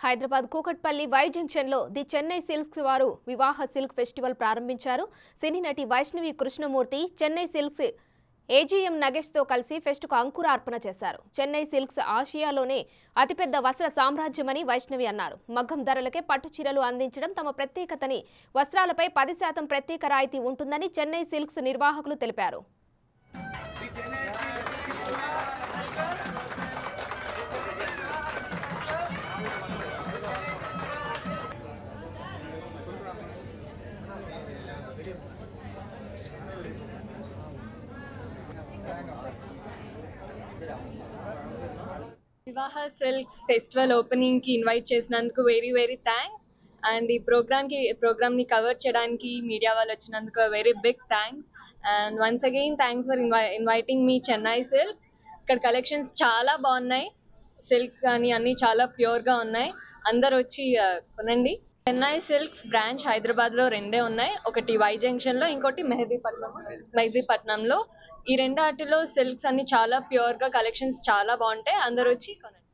Hyderabad Kukatpally Y junction లో the Chennai silks వారు వివాహ సిల్క్ ఫెస్టివల్ ప్రారంభించారు. సినీ నటి వైష్ణవి కృష్ణమూర్తి చెన్నై సిల్క్స్ ఏజీఎం నగేష్ తో కలిసి ఫెస్ట్ కు అంకురార్పణ చేశారు. చెన్నై సిల్క్స్ ఆసియాలోనే అతిపెద్ద వస్త్ర సామ్రాజ్యమని వైష్ణవి అన్నారు. మగ్గం ధరలకే పట్టు చీరలు అందించడం తమ ప్రత్యేకతని, వస్త్రాలపై 10% ప్రత్యేక రాయితీ ఉంటుందని చెన్నై సిల్క్స్ నిర్వాహకులు తెలిపారు. వివాహ సిల్క్స్ ఫెస్టివల్ ఓపెనింగ్ కి ఇన్వైట్ చేసినందుకు వెరీ థ్యాంక్స్. అండ్ ఈ ప్రోగ్రామ్ ని కవర్ చేయడానికి మీడియా వాళ్ళు వచ్చినందుకు very big thanks. And once again thanks for inviting మీ చెన్నై సిల్క్స్. ఇక్కడ కలెక్షన్స్ చాలా బాగున్నాయి. సిల్క్స్ కానీ అన్ని చాలా ప్యూర్ గా ఉన్నాయి. అందరు వచ్చి కొనండి. చెన్నై సిల్క్స్ బ్రాంచ్ హైదరాబాద్ లో 2 ఉన్నాయి. ఒకటి వై జంక్షన్ లో, ఇంకోటి మెహదీపట్నంలో. ఈ 2 వాటిలో సిల్క్స్ అన్ని చాలా ప్యూర్ గా కలెక్షన్స్ చాలా బాగుంటాయి. అందరు వచ్చి కొనండి.